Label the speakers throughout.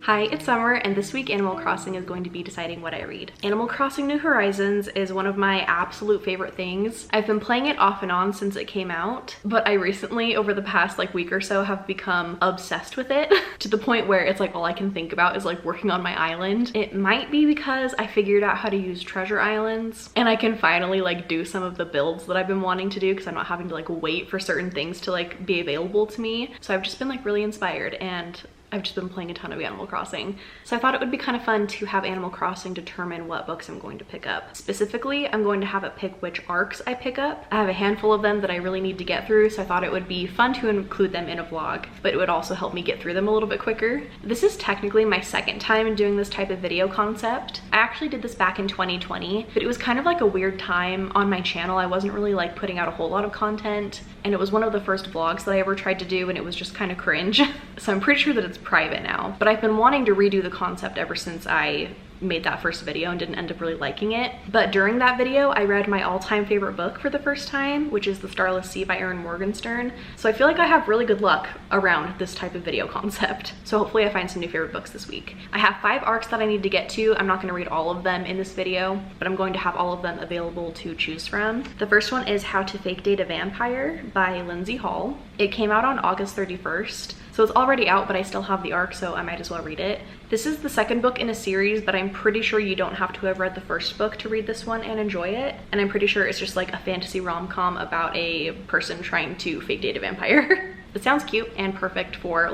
Speaker 1: Hi, it's Summer, and this week Animal Crossing is going to be deciding what I read. Animal Crossing New Horizons is one of my absolute favorite things. I've been playing it off and on since it came out, but I recently, over the past week or so, have become obsessed with it to the point where it's all I can think about is working on my island. It might be because I figured out how to use treasure islands and I can finally do some of the builds that I've been wanting to do because I'm not having to wait for certain things to be available to me. So I've just been really inspired, and I've just been playing a ton of Animal Crossing. So I thought it would be kind of fun to have Animal Crossing determine what books I'm going to pick up. Specifically, I'm going to have it pick which arcs I pick up. I have a handful of them that I really need to get through, so I thought it would be fun to include them in a vlog, but it would also help me get through them a little bit quicker. This is technically my second time doing this type of video concept. I actually did this back in 2020, but it was kind of a weird time on my channel. I wasn't really putting out a whole lot of content, and it was one of the first vlogs that I ever tried to do, and it was just kind of cringe. So I'm pretty sure that it's private now, but I've been wanting to redo the concept ever since I made that first video and didn't end up really liking it. But during that video, I read my all-time favorite book for the first time, which is The Starless Sea by Erin Morgenstern. So I feel like I have really good luck around this type of video concept. So hopefully I find some new favorite books this week. I have 5 arcs that I need to get to. I'm not going to read all of them in this video, but I'm going to have all of them available to choose from. The first one is How to Fake Date a Vampire by Lindsay Hall. It came out on August 31st. So it's already out, but I still have the arc, so I might as well read it. This is the second book in a series, but I'm pretty sure you don't have to have read the first book to read this one and enjoy it. And I'm pretty sure it's just a fantasy rom-com about a person trying to fake date a vampire. It sounds cute and perfect for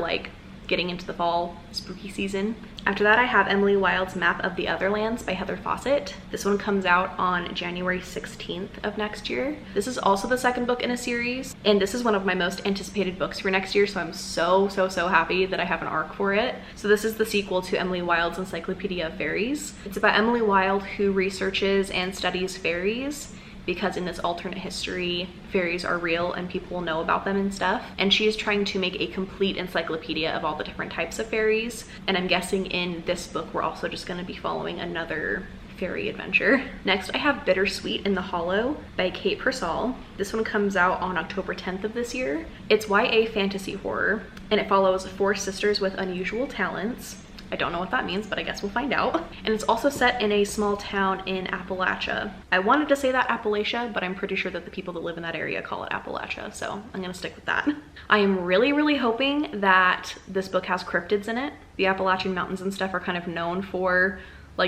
Speaker 1: getting into the fall spooky season. After that, I have Emily Wilde's Map of the Otherlands by Heather Fawcett. This one comes out on January 16th of next year. This is also the second book in a series, and this is one of my most anticipated books for next year, so I'm so happy that I have an arc for it. So this is the sequel to Emily Wilde's Encyclopedia of Fairies. It's about Emily Wilde, who researches and studies fairies, because in this alternate history, fairies are real and people will know about them and stuff. And she is trying to make a complete encyclopedia of all the different types of fairies. And I'm guessing in this book, we're also just gonna be following another fairy adventure. Next, I have Bittersweet in the Hollow by Kate Purcell. This one comes out on October 10th of this year. It's YA fantasy horror, and it follows 4 sisters with unusual talents. I don't know what that means, but I guess we'll find out. And it's also set in a small town in Appalachia. I wanted to say that Appalachia, but I'm pretty sure that the people that live in that area call it Appalachia, so I'm gonna stick with that. I am really hoping that this book has cryptids in it. The Appalachian Mountains and stuff are kind of known for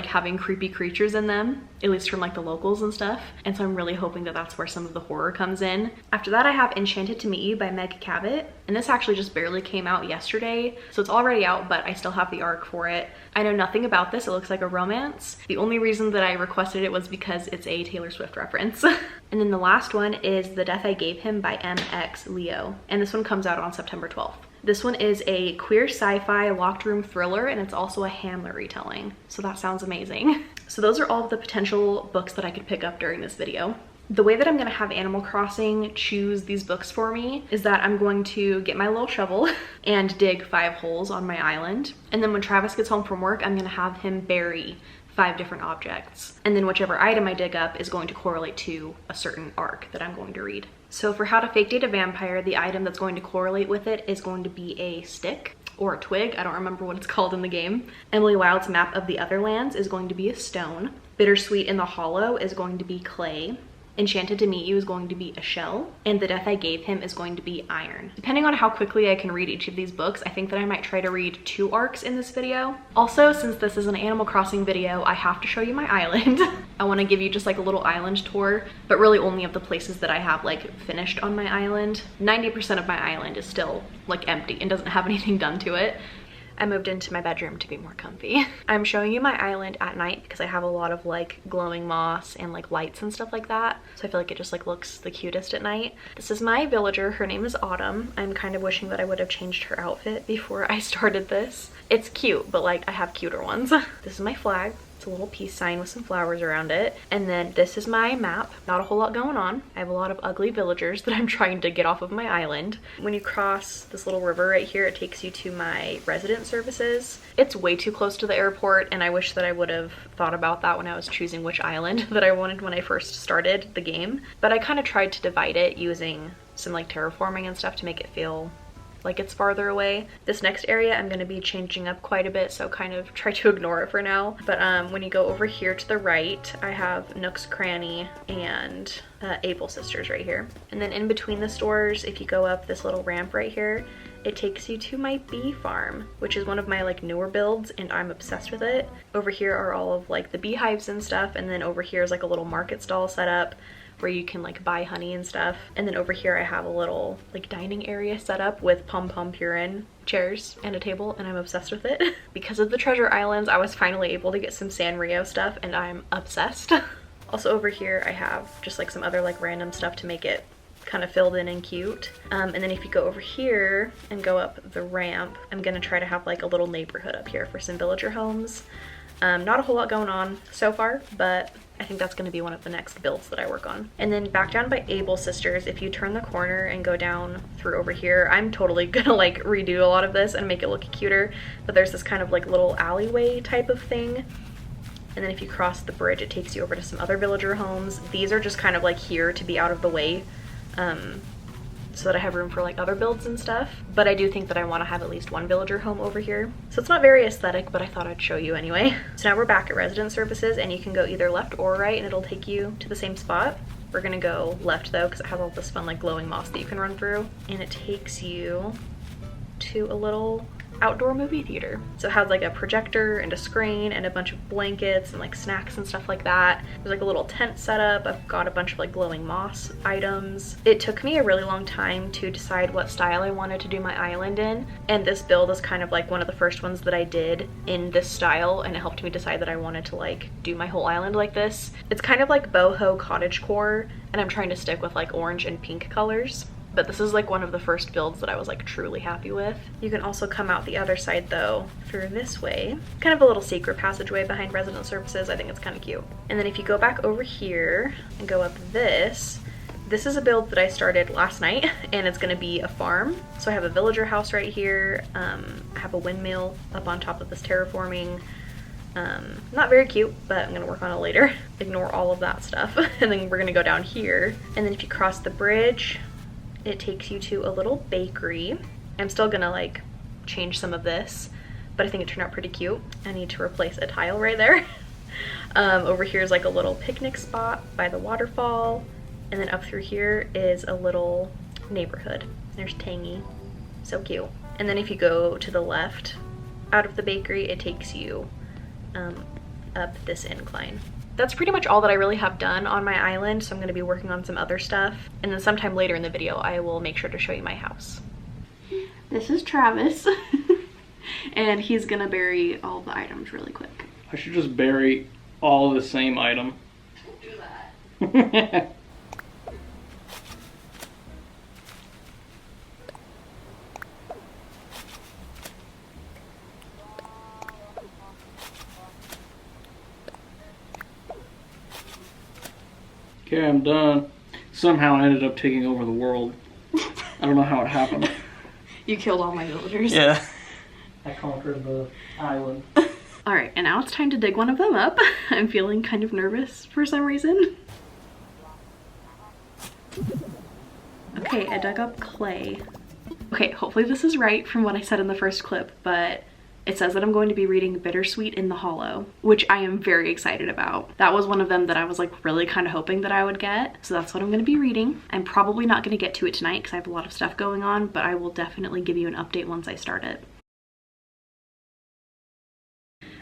Speaker 1: having creepy creatures in them, at least from the locals and stuff. And so I'm really hoping that that's where some of the horror comes in. After that, I have Enchanted to Meet You by Meg Cabot. And this actually just barely came out yesterday, so it's already out, but I still have the arc for it. I know nothing about this. It looks like a romance. The only reason that I requested it was because it's a Taylor Swift reference. And then the last one is The Death I Gave Him by MX Leo. And this one comes out on September 12th. This one is a queer sci-fi locked room thriller, and it's also a Hamlet retelling. So that sounds amazing. So those are all of the potential books that I could pick up during this video. The way that I'm gonna have Animal Crossing choose these books for me is that I'm going to get my little shovel and dig 5 holes on my island. And then when Travis gets home from work, I'm gonna have him bury 5 different objects. And then whichever item I dig up is going to correlate to a certain arc that I'm going to read. So for How to Fake Date a Vampire, the item that's going to correlate with it is going to be a stick or a twig. I don't remember what it's called in the game. Emily Wilde's Map of the Otherlands is going to be a stone. Bittersweet in the Hollow is going to be clay. Enchanted to Meet You is going to be a shell, and The Death I Gave Him is going to be iron. Depending on how quickly I can read each of these books, I think that I might try to read 2 arcs in this video. Also, since this is an Animal Crossing video, I have to show you my island. I want to give you just a little island tour, but really only of the places that I have finished on my island. 90% of my island is still empty and doesn't have anything done to it. I moved into my bedroom to be more comfy. I'm showing you my island at night because I have a lot of glowing moss and lights and stuff like that. So I feel like it just looks the cutest at night. This is my villager. Her name is Autumn. I'm kind of wishing that I would have changed her outfit before I started this. It's cute, but I have cuter ones. This is my flag. It's a little peace sign with some flowers around it. And then this is my map. Not a whole lot going on. I have a lot of ugly villagers that I'm trying to get off of my island. When you cross this little river right here, it takes you to my resident services. It's way too close to the airport, and I wish that I would have thought about that when I was choosing which island that I wanted when I first started the game. But I kind of tried to divide it using some terraforming and stuff to make it feel like it's farther away. This next area I'm going to be changing up quite a bit, so kind of try to ignore it for now. But when you go over here to the right, I have Nook's Cranny and Able Sisters right here. And then in between the stores, if you go up this little ramp right here, it takes you to my bee farm, which is one of my like newer builds and I'm obsessed with it. Over here are all of like the beehives and stuff, and then over here is like a little market stall set up where you can like buy honey and stuff. And then over here I have a little like dining area set up with pom-pom purin chairs and a table, and I'm obsessed with it. Because of the treasure islands, I was finally able to get some Sanrio stuff and I'm obsessed. Also over here I have just like some other like random stuff to make it kind of filled in and cute. And then if you go over here and go up the ramp, I'm gonna try to have like a little neighborhood up here for some villager homes. Not a whole lot going on so far, but I think that's gonna be one of the next builds that I work on. And then back down by Able Sisters, if you turn the corner and go down through over here, I'm totally gonna like redo a lot of this and make it look cuter, but there's this kind of like little alleyway type of thing. And then if you cross the bridge, it takes you over to some other villager homes. These are just kind of like here to be out of the way, so that I have room for like other builds and stuff. But I do think that I want to have at least one villager home over here. So it's not very aesthetic, but I thought I'd show you anyway. So now we're back at resident services, and you can go either left or right and it'll take you to the same spot. We're gonna go left though, because it has all this fun like glowing moss that you can run through. And it takes you to a little outdoor movie theater. So it has like a projector and a screen and a bunch of blankets and like snacks and stuff like that. There's like a little tent set up. I've got a bunch of like glowing moss items. It took me a really long time to decide what style I wanted to do my island in, and this build is kind of like one of the first ones that I did in this style, and it helped me decide that I wanted to like do my whole island like this. It's kind of like boho cottagecore, and I'm trying to stick with like orange and pink colors. But this is like one of the first builds that I was like truly happy with. You can also come out the other side though through this way. Kind of a little secret passageway behind resident services. I think it's kind of cute. And then if you go back over here and go up this is a build that I started last night, and it's gonna be a farm. So I have a villager house right here. I have a windmill up on top of this terraforming. Not very cute, but I'm gonna work on it later. Ignore all of that stuff. And then we're gonna go down here. And then if you cross the bridge, it takes you to a little bakery. I'm still gonna like change some of this, but I think it turned out pretty cute. I need to replace a tile right there. Over here is like a little picnic spot by the waterfall. And then up through here is a little neighborhood. There's Tangy, so cute. And then if you go to the left out of the bakery, it takes you up this incline. That's pretty much all that I really have done on my island, so I'm going to be working on some other stuff. And then sometime later in the video, I will make sure to show you my house. This is Travis, and he's going to bury all the items really quick.
Speaker 2: I should just bury all the same item.
Speaker 1: Don't do that.
Speaker 2: Okay, I'm done. Somehow I ended up taking over the world. I don't know how it happened.
Speaker 1: You killed all my villagers.
Speaker 2: Yeah. I conquered the island.
Speaker 1: Alright, and now it's time to dig one of them up. I'm feeling kind of nervous for some reason. Okay, I dug up clay. Okay, hopefully this is right from what I said in the first clip, but it says that I'm going to be reading Bittersweet in the Hollow, which I am very excited about. That was one of them that I was like really kind of hoping that I would get. So that's what I'm going to be reading. I'm probably not going to get to it tonight because I have a lot of stuff going on, but I will definitely give you an update once I start it.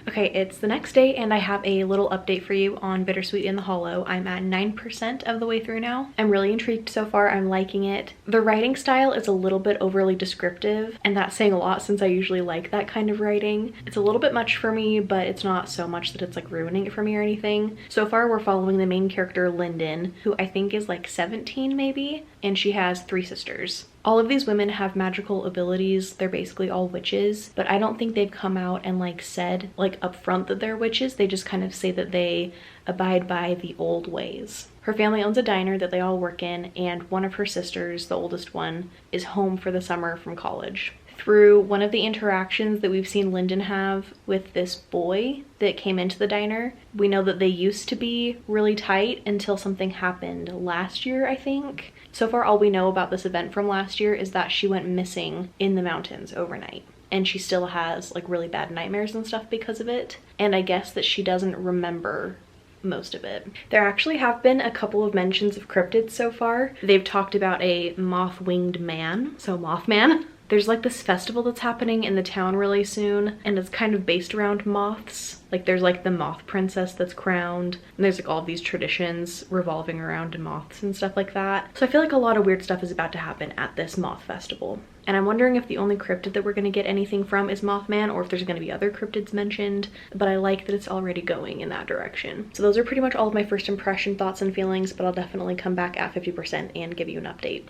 Speaker 1: Okay, it's the next day and I have a little update for you on Bittersweet in the Hollow. I'm at 9% of the way through now. I'm really intrigued so far. I'm liking it. The writing style is a little bit overly descriptive, and that's saying a lot since I usually like that kind of writing. It's a little bit much for me, but it's not so much that it's like ruining it for me or anything. So far we're following the main character Lyndon, who I think is like 17 maybe, and she has 3 sisters. All of these women have magical abilities. They're basically all witches, but I don't think they've come out and like said like up front that they're witches. They just kind of say that they abide by the old ways. Her family owns a diner that they all work in, and one of her sisters, the oldest one, is home for the summer from college. through one of the interactions that we've seen Lyndon have with this boy that came into the diner. We know that they used to be really tight until something happened last year, I think. So far, all we know about this event from last year is that she went missing in the mountains overnight. And she still has like really bad nightmares and stuff because of it. And I guess that she doesn't remember most of it. There actually have been a couple of mentions of cryptids so far. They've talked about a moth-winged man, so Mothman. There's like this festival that's happening in the town really soon, and it's kind of based around moths. Like there's like the moth princess that's crowned, and there's like all these traditions revolving around moths and stuff like that. So I feel like a lot of weird stuff is about to happen at this moth festival. And I'm wondering if the only cryptid that we're gonna get anything from is Mothman, or if there's gonna be other cryptids mentioned, but I like that it's already going in that direction. So those are pretty much all of my first impression thoughts and feelings, but I'll definitely come back at 50% and give you an update.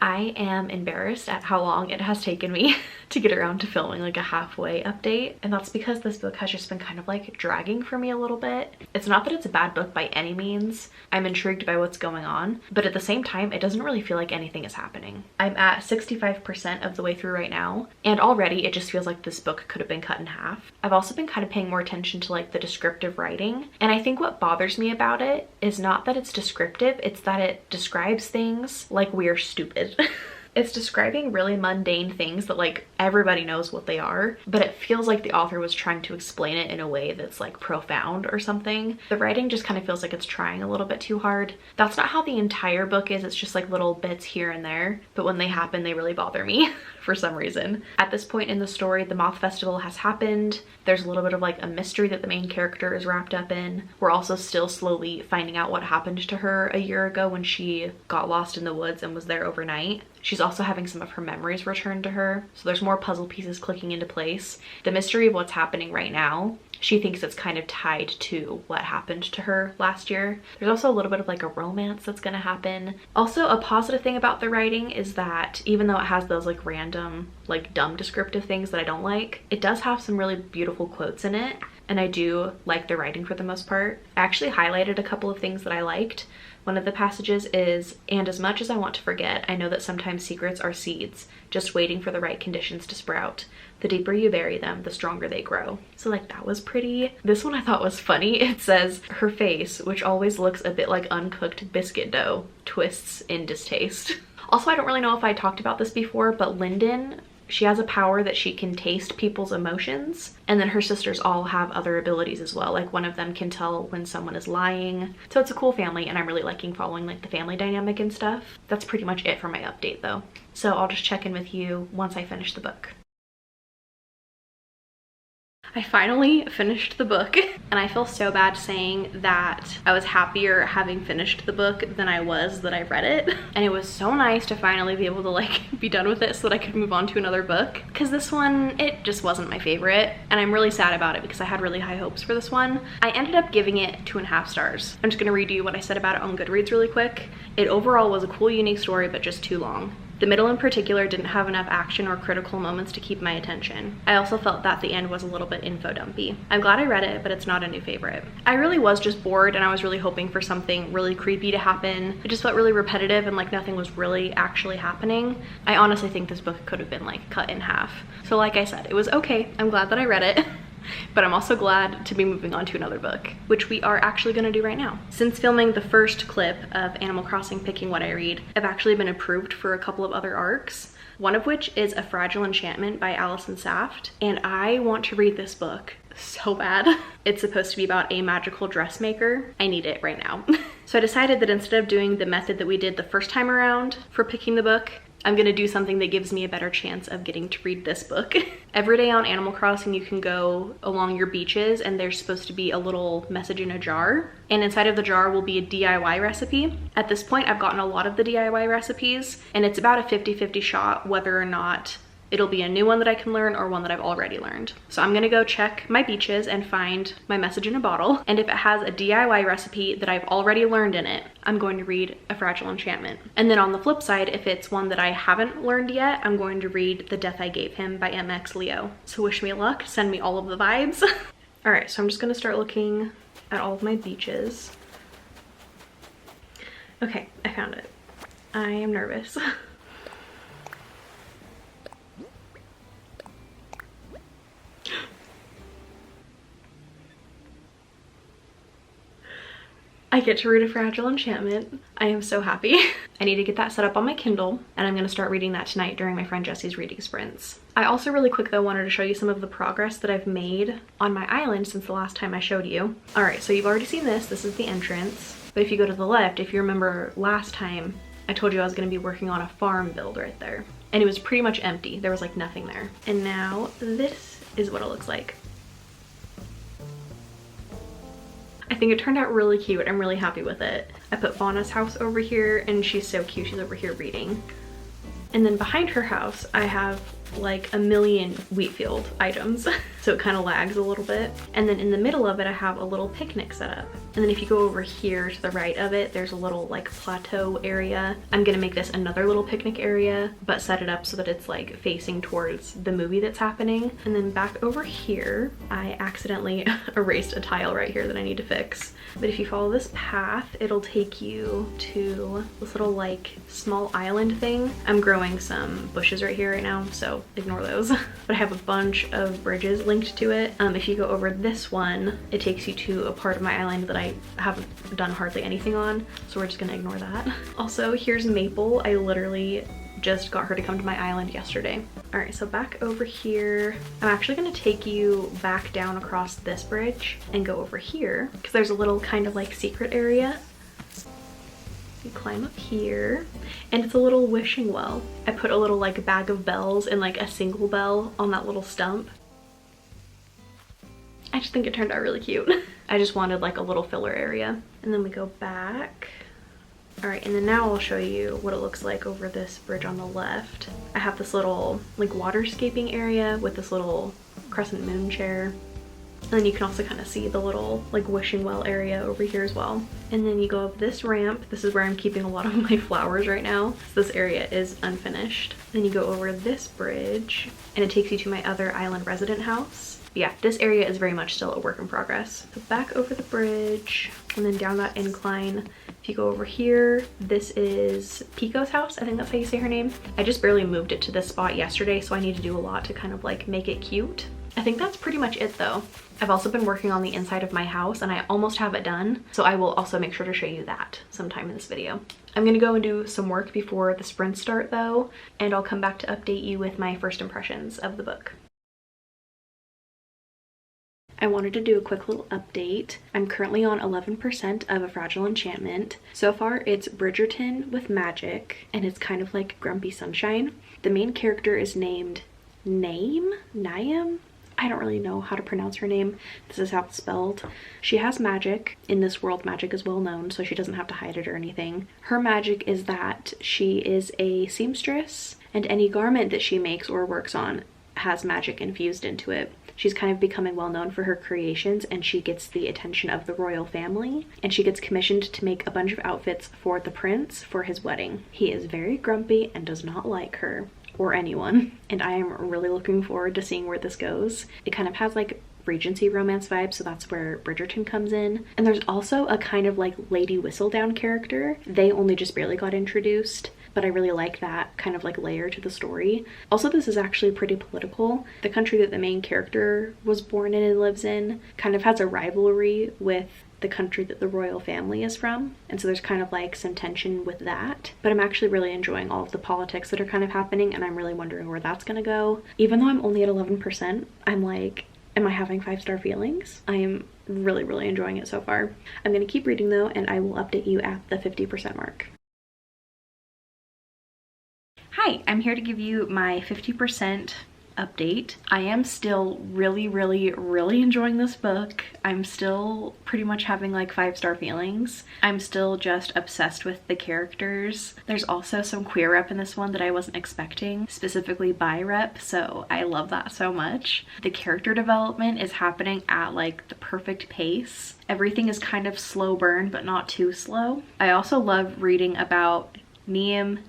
Speaker 1: I am embarrassed at how long it has taken me to get around to filming like a halfway update, and that's because this book has just been kind of like dragging for me a little bit. It's not that it's a bad book by any means. I'm intrigued by what's going on, but at the same time, it doesn't really feel like anything is happening. I'm at 65% of the way through right now, and already it just feels like this book could have been cut in half. I've also been kind of paying more attention to like the descriptive writing, and I think what bothers me about it is not that it's descriptive, it's that it describes things like we're stupid. It's describing really mundane things that like everybody knows what they are, but it feels like the author was trying to explain it in a way that's like profound or something. The writing just kind of feels like it's trying a little bit too hard. That's not how the entire book is, it's just like little bits here and there, but when they happen, they really bother me for some reason. At this point in the story, the Moth Festival has happened. There's a little bit of like a mystery that the main character is wrapped up in. We're also still slowly finding out what happened to her a year ago when she got lost in the woods and was there overnight. She's also having some of her memories returned to her, so there's more puzzle pieces clicking into place. The mystery of what's happening right now, she thinks it's kind of tied to what happened to her last year. There's also a little bit of like a romance that's gonna happen. Also, a positive thing about the writing is that even though it has those like random, like dumb descriptive things that I don't like, it does have some really beautiful quotes in it, and I do like the writing for the most part. I actually highlighted a couple of things that I liked. One of the passages is, "And as much as I want to forget, I know that sometimes secrets are seeds, just waiting for the right conditions to sprout. The deeper you bury them, the stronger they grow." So like that was pretty. This one I thought was funny. It says, "Her face, which always looks a bit like uncooked biscuit dough, twists in distaste." Also, I don't really know if I talked about this before, but Lyndon, she has a power that she can taste people's emotions, and then her sisters all have other abilities as well. Like one of them can tell when someone is lying. So it's a cool family, and I'm really liking following like the family dynamic and stuff. That's pretty much it for my update though. So I'll just check in with you once I finish the book. I finally finished the book, and I feel so bad saying that I was happier having finished the book than I was that I read it. And it was so nice to finally be able to like be done with it so that I could move on to another book, because this one, it just wasn't my favorite, and I'm really sad about it because I had really high hopes for this one. I ended up giving it 2.5 stars. I'm just gonna read you what I said about it on Goodreads really quick. It overall was a cool, unique story, but just too long. The middle in particular didn't have enough action or critical moments to keep my attention. I also felt that the end was a little bit info dumpy. I'm glad I read it, but it's not a new favorite. I really was just bored, and I was really hoping for something really creepy to happen. It just felt really repetitive and like nothing was really actually happening. I honestly think this book could have been like cut in half. So like I said, it was okay. I'm glad that I read it. But I'm also glad to be moving on to another book, which we are actually going to do right now. Since filming the first clip of Animal Crossing Picking What I Read, I've actually been approved for a couple of other arcs, one of which is A Fragile Enchantment by Allison Saft, and I want to read this book so bad. It's supposed to be about a magical dressmaker. I need it right now. So I decided that instead of doing the method that we did the first time around for picking the book, I'm gonna do something that gives me a better chance of getting to read this book. Every day on Animal Crossing, you can go along your beaches, and there's supposed to be a little message in a jar, and inside of the jar will be a DIY recipe. At this point, I've gotten a lot of the DIY recipes, and it's about a 50-50 shot whether or not it'll be a new one that I can learn or one that I've already learned. So I'm gonna go check my beaches and find my message in a bottle. And if it has a DIY recipe that I've already learned in it, I'm going to read A Fragile Enchantment. And then on the flip side, if it's one that I haven't learned yet, I'm going to read The Death I Gave Him by MX Leo. So wish me luck, send me all of the vibes. All right, so I'm just gonna start looking at all of my beaches. Okay, I found it. I am nervous. I get to read a Fragile Enchantment. I am so happy. I need to get that set up on my Kindle, and I'm gonna start reading that tonight during my friend Jessie's reading sprints. I also really quick though wanted to show you some of the progress that I've made on my island since the last time I showed you. All right, so you've already seen this. This is the entrance. But if you go to the left, if you remember last time, I told you I was gonna be working on a farm build right there. And it was pretty much empty. There was like nothing there. And now this is what it looks like. I think it turned out really cute. I'm really happy with it. I put Fauna's house over here and she's so cute. She's over here reading. And then behind her house, I have like a million wheat field items. So it kind of lags a little bit. And then in the middle of it, I have a little picnic set up. And then if you go over here to the right of it, there's a little like plateau area. I'm gonna make this another little picnic area, but set it up so that it's like facing towards the movie that's happening. And then back over here, I accidentally erased a tile right here that I need to fix. But if you follow this path, it'll take you to this little like small island thing. I'm growing some bushes right here right now, so ignore those. But I have a bunch of bridges linked to it. If you go over this one, it takes you to a part of my island that I haven't done hardly anything on, so we're just gonna ignore that. Also, here's Maple. I literally just got her to come to my island yesterday. All right, so back over here, I'm actually gonna take you back down across this bridge and go over here because there's a little kind of like secret area. You climb up here and it's a little wishing well. I put a little like bag of bells and like a single bell on that little stump. I just think it turned out really cute. I just wanted like a little filler area. And then we go back. All right, and then now I'll show you what it looks like over this bridge on the left. I have this little like waterscaping area with this little crescent moon chair. And then you can also kind of see the little like wishing well area over here as well. And then you go up this ramp. This is where I'm keeping a lot of my flowers right now. So this area is unfinished. Then you go over this bridge and it takes you to my other island resident house. Yeah, this area is very much still a work in progress. So back over the bridge and then down that incline. If you go over here, this is Pico's house. I think that's how you say her name. I just barely moved it to this spot yesterday, so I need to do a lot to kind of like make it cute. I think that's pretty much it though. I've also been working on the inside of my house and I almost have it done. So I will also make sure to show you that sometime in this video. I'm gonna go and do some work before the sprints start though, and I'll come back to update you with my first impressions of the book. I wanted to do a quick little update. I'm currently on 11% of A Fragile Enchantment. So far it's Bridgerton with magic and it's kind of like Grumpy Sunshine. The main character is named Naim? I don't really know how to pronounce her name. This is how it's spelled. She has magic. In this world, magic is well known, so she doesn't have to hide it or anything. Her magic is that she is a seamstress and any garment that she makes or works on has magic infused into it. She's kind of becoming well known for her creations and she gets the attention of the royal family and she gets commissioned to make a bunch of outfits for the prince for his wedding. He is very grumpy and does not like her or anyone, and I am really looking forward to seeing where this goes. It kind of has like Regency romance vibes, so that's where Bridgerton comes in. And there's also a kind of like Lady Whistledown character. They only just barely got introduced, but I really like that kind of like layer to the story. Also, this is actually pretty political. The country that the main character was born in and lives in kind of has a rivalry with the country that the royal family is from, and so there's kind of like some tension with that. But I'm actually really enjoying all of the politics that are kind of happening, and I'm really wondering where that's gonna go. Even though I'm only at 11%, I'm like, am I having 5-star feelings? I am really enjoying it so far. I'm gonna keep reading though, and I will update you at the 50% mark. Hi, I'm here to give you my 50% update. I am still really enjoying this book. I'm still pretty much having like 5-star feelings. I'm still just obsessed with the characters. There's also some queer rep in this one that I wasn't expecting, specifically bi rep, so I love that so much. The character development is happening at like the perfect pace. Everything is kind of slow burn, but not too slow. I also love reading about Neem,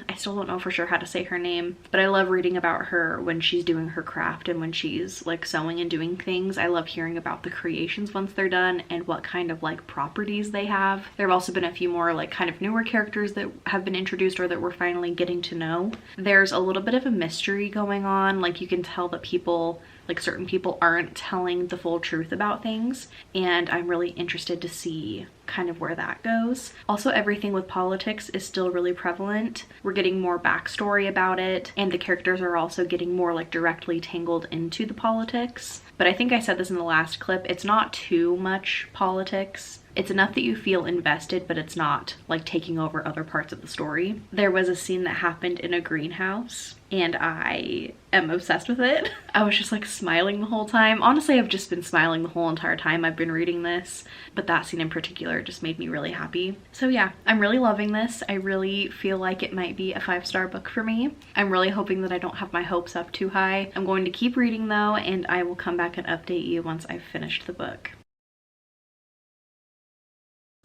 Speaker 1: I still don't know for sure how to say her name, but I love reading about her when she's doing her craft and when she's like sewing and doing things. I love hearing about the creations once they're done and what kind of like properties they have. There have also been a few more like kind of newer characters that have been introduced or that we're finally getting to know. There's a little bit of a mystery going on, like you can tell that people like certain people aren't telling the full truth about things, and I'm really interested to see kind of where that goes. Also, everything with politics is still really prevalent. We're getting more backstory about it, and the characters are also getting more like directly tangled into the politics. But I think I said this in the last clip, it's not too much politics. It's enough that you feel invested, but it's not like taking over other parts of the story. There was a scene that happened in a greenhouse, and I am obsessed with it. I was just like smiling the whole time. Honestly, I've just been smiling the whole entire time I've been reading this, but that scene in particular just made me really happy. So yeah, I'm really loving this. I really feel like it might be a 5-star book for me. I'm really hoping that I don't have my hopes up too high. I'm going to keep reading though, and I will come back and update you once I've finished the book.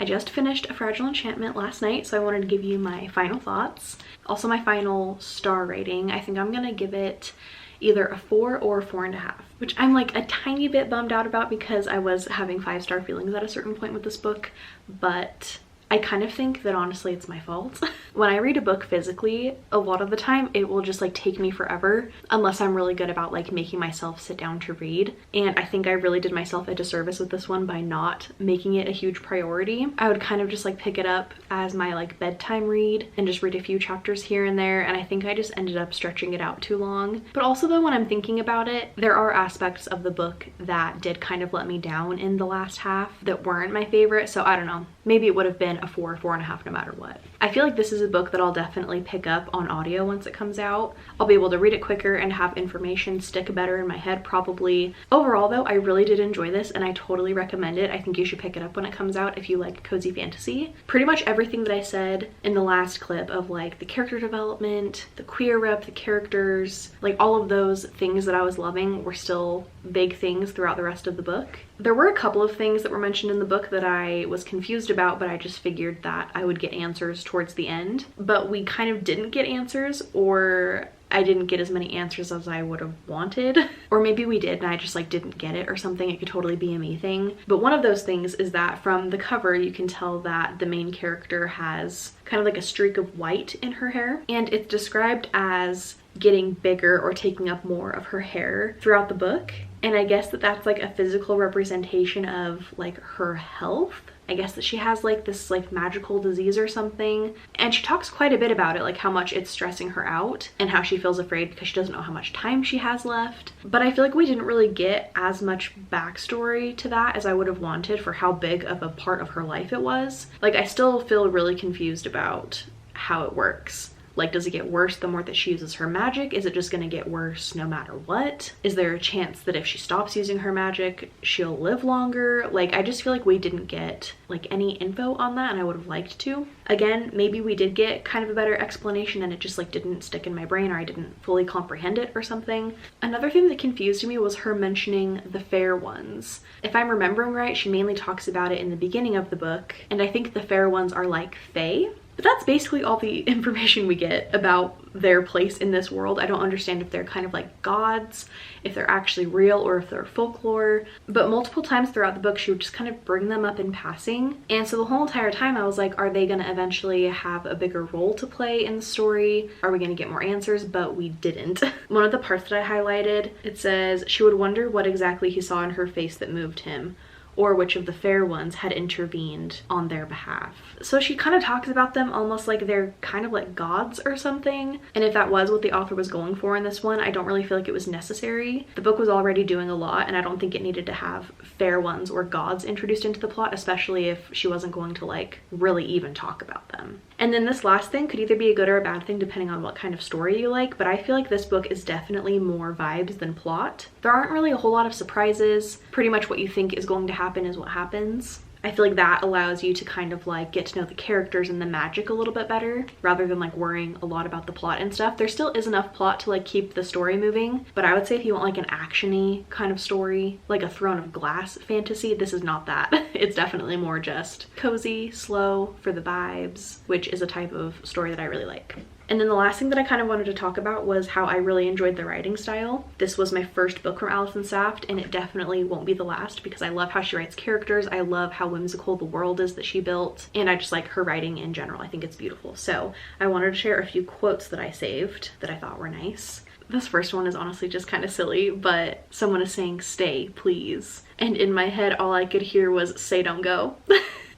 Speaker 1: I just finished A Fragile Enchantment last night, so I wanted to give you my final thoughts. Also my final star rating. I think I'm gonna give it either a 4 or a 4.5, which I'm like a tiny bit bummed out about because I was having 5-star feelings at a certain point with this book, but I kind of think that honestly it's my fault. When I read a book physically, a lot of the time it will just like take me forever unless I'm really good about like making myself sit down to read. And I think I really did myself a disservice with this one by not making it a huge priority. I would kind of just like pick it up as my like bedtime read and just read a few chapters here and there, and I think I just ended up stretching it out too long. But also though, when I'm thinking about it, there are aspects of the book that did kind of let me down in the last half that weren't my favorite, so I don't know. Maybe it would have been a 4 or 4.5 no matter what. I feel like this is a book that I'll definitely pick up on audio once it comes out. I'll be able to read it quicker and have information stick better in my head probably. Overall though, I really did enjoy this and I totally recommend it. I think you should pick it up when it comes out if you like cozy fantasy. Pretty much everything that I said in the last clip of like the character development, the queer rep, the characters, like all of those things that I was loving were still big things throughout the rest of the book. There were a couple of things that were mentioned in the book that I was confused about, but I just figured that I would get answers towards the end. But we kind of didn't get answers, or I didn't get as many answers as I would have wanted. Or maybe we did and I just like didn't get it or something. It could totally be a me thing. But one of those things is that from the cover you can tell that the main character has kind of like a streak of white in her hair, and it's described as getting bigger or taking up more of her hair throughout the book. And I guess that that's like a physical representation of like her health. I guess that she has like this like magical disease or something, and she talks quite a bit about it, like how much it's stressing her out and how she feels afraid because she doesn't know how much time she has left. But I feel like we didn't really get as much backstory to that as I would have wanted for how big of a part of her life it was. Like I still feel really confused about how it works. Like, does it get worse the more that she uses her magic? Is it just gonna get worse no matter what? Is there a chance that if she stops using her magic, she'll live longer? Like, I just feel like we didn't get like any info on that, and I would have liked to. Again, maybe we did get kind of a better explanation and it just like didn't stick in my brain, or I didn't fully comprehend it or something. Another thing that confused me was her mentioning the fair ones. If I'm remembering right, she mainly talks about it in the beginning of the book, and I think the fair ones are like fae. But that's basically all the information we get about their place in this world. I don't understand if they're kind of like gods, if they're actually real, or if they're folklore. But multiple times throughout the book, she would just kind of bring them up in passing. And so the whole entire time I was like, are they gonna eventually have a bigger role to play in the story? Are we gonna get more answers? But we didn't. One of the parts that I highlighted, it says, she would wonder what exactly he saw in her face that moved him, or which of the fair ones had intervened on their behalf. So she kind of talks about them almost like they're kind of like gods or something. And if that was what the author was going for in this one, I don't really feel like it was necessary. The book was already doing a lot, and I don't think it needed to have fair ones or gods introduced into the plot, especially if she wasn't going to like really even talk about them. And then this last thing could either be a good or a bad thing depending on what kind of story you like, but I feel like this book is definitely more vibes than plot. There aren't really a whole lot of surprises. Pretty much what you think is going to happen is what happens. I feel like that allows you to kind of like get to know the characters and the magic a little bit better rather than like worrying a lot about the plot and stuff. There still is enough plot to like keep the story moving, but I would say if you want like an action-y kind of story, like a Throne of Glass fantasy, this is not that. It's definitely more just cozy, slow, for the vibes, which is a type of story that I really like. And then the last thing that I kind of wanted to talk about was how I really enjoyed the writing style. This was my first book from Alison Saft, and it definitely won't be the last because I love how she writes characters. I love how whimsical the world is that she built, and I just like her writing in general. I think it's beautiful. So I wanted to share a few quotes that I saved that I thought were nice. This first one is honestly just kind of silly, but someone is saying, "Stay, please." And in my head, all I could hear was, "Say don't go."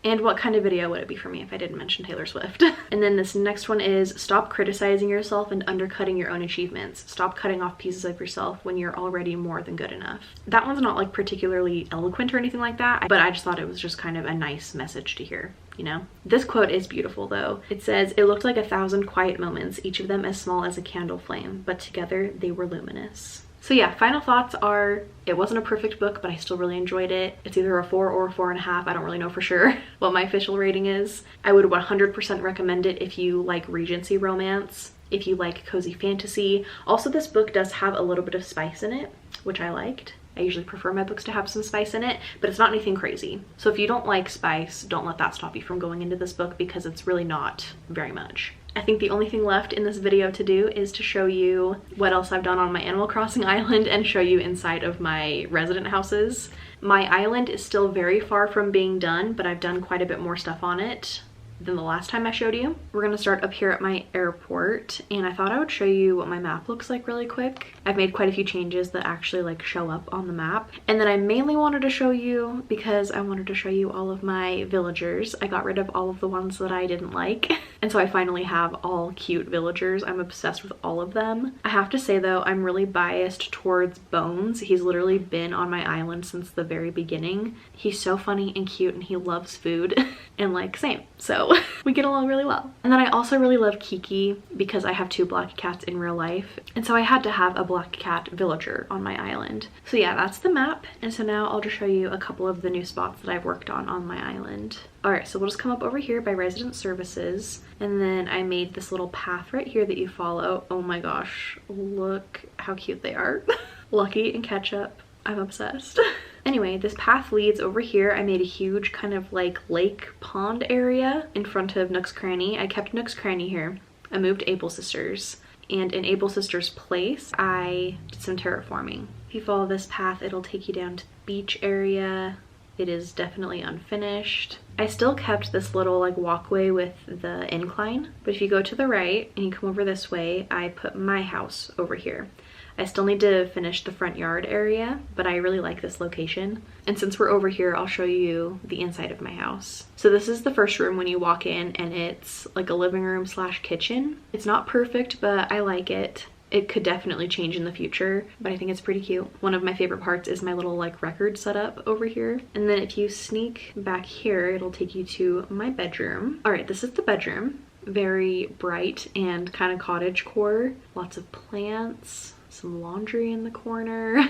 Speaker 1: And what kind of video would it be for me if I didn't mention Taylor Swift? And then this next one is, "Stop criticizing yourself and undercutting your own achievements. Stop cutting off pieces of yourself when you're already more than good enough." That one's not like particularly eloquent or anything like that, but I just thought it was just kind of a nice message to hear, you know? This quote is beautiful though. It says, "It looked like 1,000 quiet moments, each of them as small as a candle flame, but together they were luminous." So yeah, final thoughts are, it wasn't a perfect book, but I still really enjoyed it. It's either a 4 or a 4.5. I don't really know for sure what my official rating is. I would 100% recommend it if you like Regency romance, if you like cozy fantasy. Also, this book does have a little bit of spice in it, which I liked. I usually prefer my books to have some spice in it, but it's not anything crazy. So if you don't like spice, don't let that stop you from going into this book, because it's really not very much. I think the only thing left in this video to do is to show you what else I've done on my Animal Crossing island and show you inside of my resident houses. My island is still very far from being done, but I've done quite a bit more stuff on it than the last time I showed you. We're gonna start up here at my airport, and I thought I would show you what my map looks like really quick. I've made quite a few changes that actually like show up on the map. And then I mainly wanted to show you because I wanted to show you all of my villagers. I got rid of all of the ones that I didn't like. And so I finally have all cute villagers. I'm obsessed with all of them. I have to say though, I'm really biased towards Bones. He's literally been on my island since the very beginning. He's so funny and cute, and he loves food and like same. So we get along really well. And then I also really love Kiki because I have 2 black cats in real life. And so I had to have a black cat villager on my island. So yeah, that's the map. And so now I'll just show you a couple of the new spots that I've worked on my island. All right, so we'll just come up over here by resident services. And then I made this little path right here that you follow. Oh my gosh, look how cute they are. Lucky and Ketchup, I'm obsessed. Anyway, this path leads over here. I made a huge kind of like lake pond area in front of Nook's Cranny. I kept Nook's Cranny here. I moved Able Sisters. And in Able Sisters' place, I did some terraforming. If you follow this path, it'll take you down to the beach area. It is definitely unfinished. I still kept this little like walkway with the incline, but if you go to the right and you come over this way, I put my house over here. I still need to finish the front yard area, but I really like this location. And since we're over here, I'll show you the inside of my house. So this is the first room when you walk in, and it's like a living room slash kitchen. It's not perfect, but I like it. It could definitely change in the future, but I think it's pretty cute. One of my favorite parts is my little like record setup over here. And then if you sneak back here, it'll take you to my bedroom. All right, this is the bedroom. Very bright and kind of cottagecore. Lots of plants, some laundry in the corner.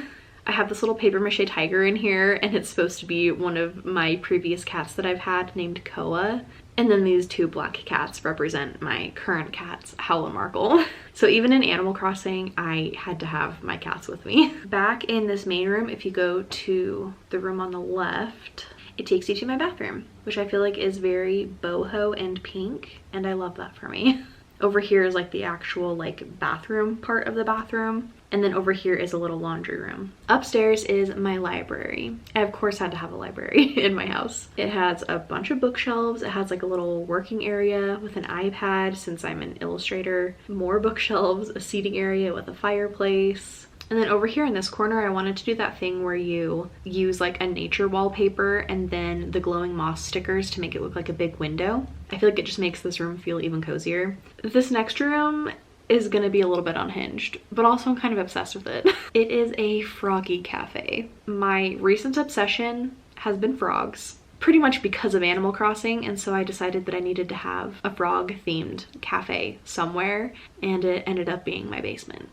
Speaker 1: I have this little paper mache tiger in here, and it's supposed to be one of my previous cats that I've had named Koa. And then these 2 black cats represent my current cats, Howl and Markle. So even in Animal Crossing, I had to have my cats with me. Back in this main room, if you go to the room on the left, it takes you to my bathroom, which I feel like is very boho and pink, and I love that for me. Over here is like the actual like bathroom part of the bathroom. And then over here is a little laundry room. Upstairs is my library. I of course had to have a library in my house. It has a bunch of bookshelves. It has like a little working area with an iPad since I'm an illustrator. More bookshelves, a seating area with a fireplace. And then over here in this corner, I wanted to do that thing where you use like a nature wallpaper and then the glowing moss stickers to make it look like a big window. I feel like it just makes this room feel even cozier. This next room is gonna be a little bit unhinged, but also I'm kind of obsessed with it. It is a froggy cafe. My recent obsession has been frogs, pretty much because of Animal Crossing, and so I decided that I needed to have a frog themed cafe somewhere, and it ended up being my basement.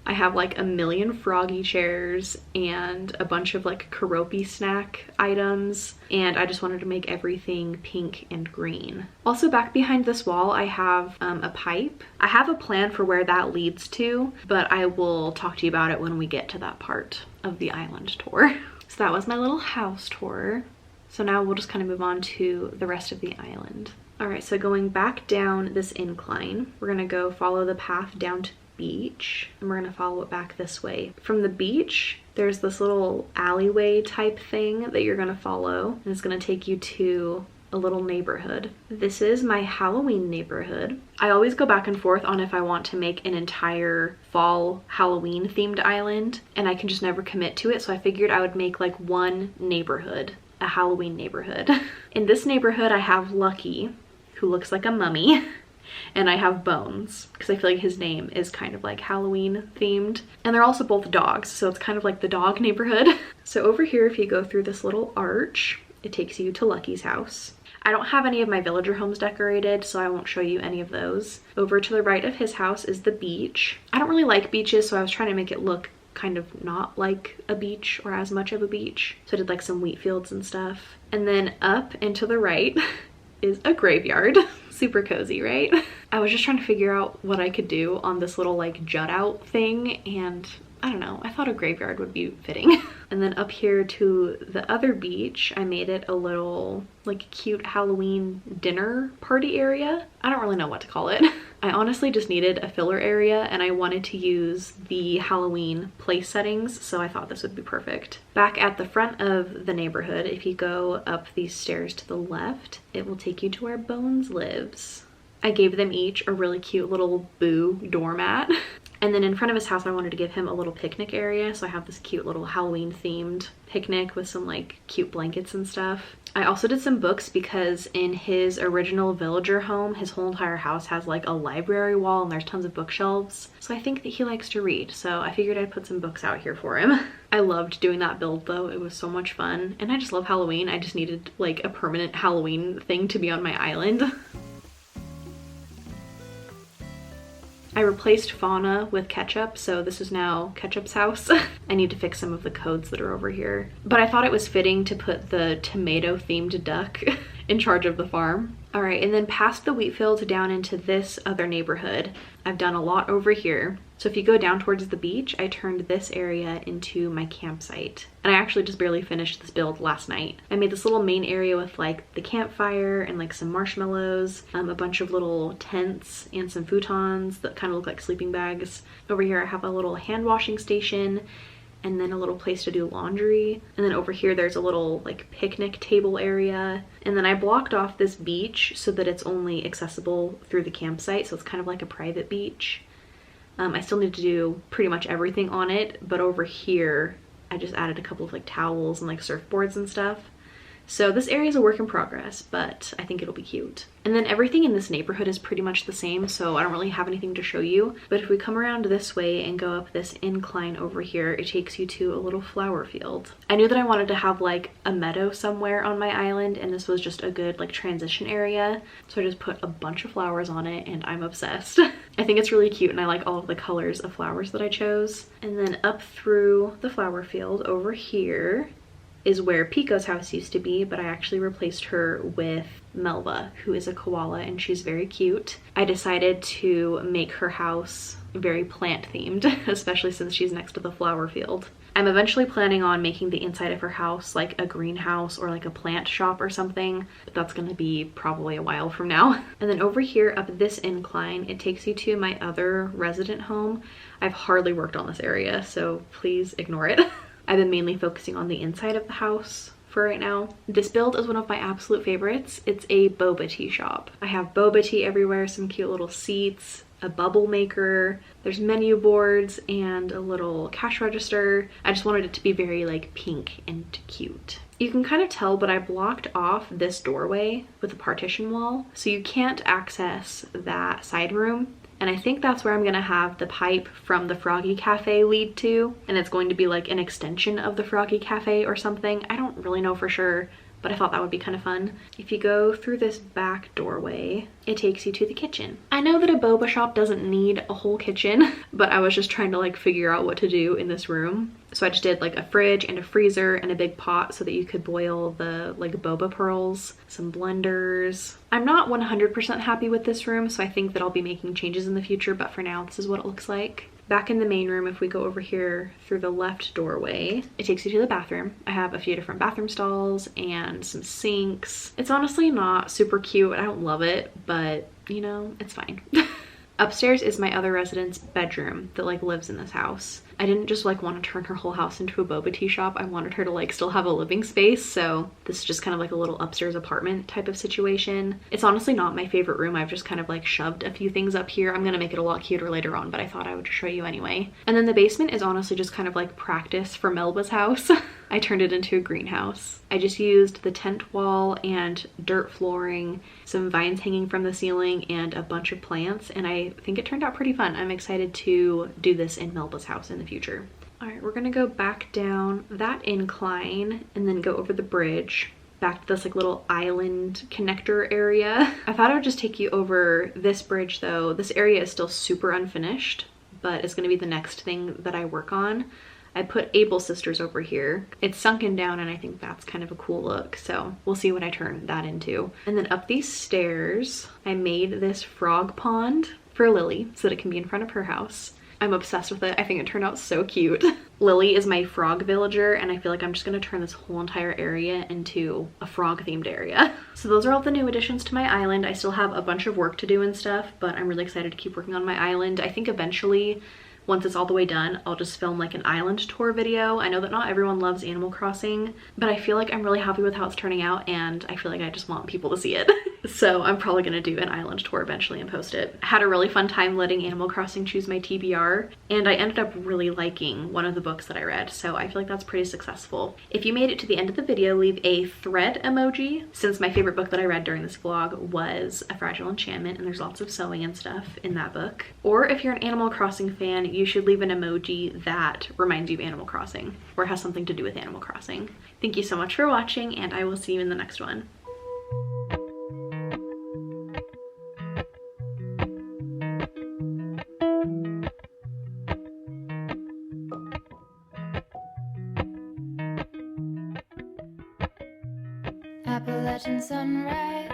Speaker 1: I have like a million froggy chairs and a bunch of like Karopi snack items, and I just wanted to make everything pink and green. Also back behind this wall, I have a pipe. I have a plan for where that leads to, but I will talk to you about it when we get to that part of the island tour. So that was my little house tour. So now we'll just kind of move on to the rest of the island. All right, so going back down this incline, we're gonna go follow the path down to beach, and we're gonna follow it back this way. From the beach, there's this little alleyway type thing that you're gonna follow, and it's gonna take you to a little neighborhood. This is my Halloween neighborhood. I always go back and forth on if I want to make an entire fall Halloween themed island, and I can just never commit to it, so I figured I would make like one neighborhood, a Halloween neighborhood. In this neighborhood I have Lucky, who looks like a mummy, and I have Bones, because I feel like his name is kind of like Halloween themed. And they're also both dogs, so it's kind of like the dog neighborhood. So over here, if you go through this little arch, it takes you to Lucky's house. I don't have any of my villager homes decorated, so I won't show you any of those. Over to the right of his house is the beach. I don't really like beaches, so I was trying to make it look kind of not like a beach or as much of a beach. So I did like some wheat fields and stuff. And then up and to the right is a graveyard. Super cozy, right? I was just trying to figure out what I could do on this little like jut out thing, and I don't know, I thought a graveyard would be fitting. And then up here to the other beach, I made it a little like cute Halloween dinner party area. I don't really know what to call it. I honestly just needed a filler area, and I wanted to use the Halloween place settings, so I thought this would be perfect. Back at the front of the neighborhood, if you go up these stairs to the left, it will take you to where Bones lives. I gave them each a really cute little boo doormat. And then in front of his house, I wanted to give him a little picnic area. So I have this cute little Halloween themed picnic with some like cute blankets and stuff. I also did some books because in his original villager home, his whole entire house has like a library wall and there's tons of bookshelves. So I think that he likes to read. So I figured I'd put some books out here for him. I loved doing that build though. It was so much fun. And I just love Halloween. I just needed like a permanent Halloween thing to be on my island. I replaced Fauna with Ketchup, so this is now Ketchup's house. I need to fix some of the codes that are over here. But I thought it was fitting to put the tomato-themed duck in charge of the farm. All right, and then past the wheat fields down into this other neighborhood, I've done a lot over here. So if you go down towards the beach, I turned this area into my campsite. And I actually just barely finished this build last night. I made this little main area with like the campfire and like some marshmallows, a bunch of little tents and some futons that kind of look like sleeping bags. Over here I have a little hand washing station and then a little place to do laundry. And then over here there's a little like picnic table area. And then I blocked off this beach so that it's only accessible through the campsite. So it's kind of like a private beach. I still need to do pretty much everything on it, but over here I just added a couple of like towels and like surfboards and stuff. So this area is a work in progress, but I think it'll be cute. And then everything in this neighborhood is pretty much the same, so I don't really have anything to show you. But if we come around this way and go up this incline over here, it takes you to a little flower field. I knew that I wanted to have like a meadow somewhere on my island, and this was just a good like transition area. So I just put a bunch of flowers on it, and I'm obsessed. I think it's really cute, and I like all of the colors of flowers that I chose. And then up through the flower field over here is where Pico's house used to be, but I actually replaced her with Melva, who is a koala, and she's very cute. I decided to make her house very plant themed, especially since she's next to the flower field. I'm eventually planning on making the inside of her house like a greenhouse or like a plant shop or something, but that's gonna be probably a while from now. And then over here up this incline, it takes you to my other resident home. I've hardly worked on this area, so please ignore it. I've been mainly focusing on the inside of the house for right now. This build is one of my absolute favorites. It's a boba tea shop. I have boba tea everywhere, some cute little seats, a bubble maker, there's menu boards, and a little cash register. I just wanted it to be very like pink and cute. You can kind of tell, but I blocked off this doorway with a partition wall, so you can't access that side room. And I think that's where I'm gonna have the pipe from the Froggy Cafe lead to. And it's going to be like an extension of the Froggy Cafe or something. I don't really know for sure, but I thought that would be kind of fun. If you go through this back doorway, it takes you to the kitchen. I know that a boba shop doesn't need a whole kitchen, but I was just trying to like figure out what to do in this room. So I just did like a fridge and a freezer and a big pot so that you could boil the like boba pearls, some blenders. I'm not 100% happy with this room, so I think that I'll be making changes in the future, but for now this is what it looks like. Back in the main room, if we go over here through the left doorway, it takes you to the bathroom. I have a few different bathroom stalls and some sinks. It's honestly not super cute. I don't love it, but you know, it's fine. Upstairs is my other resident's bedroom that like lives in this house. I didn't just like want to turn her whole house into a boba tea shop. I wanted her to like still have a living space. So this is just kind of like a little upstairs apartment type of situation. It's honestly not my favorite room. I've just kind of like shoved a few things up here. I'm gonna make it a lot cuter later on, but I thought I would show you anyway. And then the basement is honestly just kind of like practice for Melba's house. I turned it into a greenhouse. I just used the tent wall and dirt flooring, some vines hanging from the ceiling, and a bunch of plants, and I think it turned out pretty fun. I'm excited to do this in Melba's house in the future. All right, we're gonna go back down that incline and then go over the bridge back to this like little island connector area. I thought I would just take you over this bridge though. This area is still super unfinished, but it's gonna be the next thing that I work on. I put Able Sisters over here. It's sunken down and I think that's kind of a cool look. So we'll see what I turn that into. And then up these stairs, I made this frog pond for Lily so that it can be in front of her house. I'm obsessed with it. I think it turned out so cute. Lily is my frog villager and I feel like I'm just gonna turn this whole entire area into a frog themed area. So those are all the new additions to my island. I still have a bunch of work to do and stuff, but I'm really excited to keep working on my island. I think eventually, once it's all the way done, I'll just film like an island tour video. I know that not everyone loves Animal Crossing, but I feel like I'm really happy with how it's turning out and I feel like I just want people to see it. So I'm probably gonna do an island tour eventually and post it. I had a really fun time letting Animal Crossing choose my TBR, and I ended up really liking one of the books that I read, so I feel like that's pretty successful. If you made it to the end of the video, leave a thread emoji, since my favorite book that I read during this vlog was A Fragile Enchantment, and there's lots of sewing and stuff in that book. Or if you're an Animal Crossing fan, you should leave an emoji that reminds you of Animal Crossing or has something to do with Animal Crossing. Thank you so much for watching, and I will see you in the next one.
Speaker 3: Appalachian sunrise.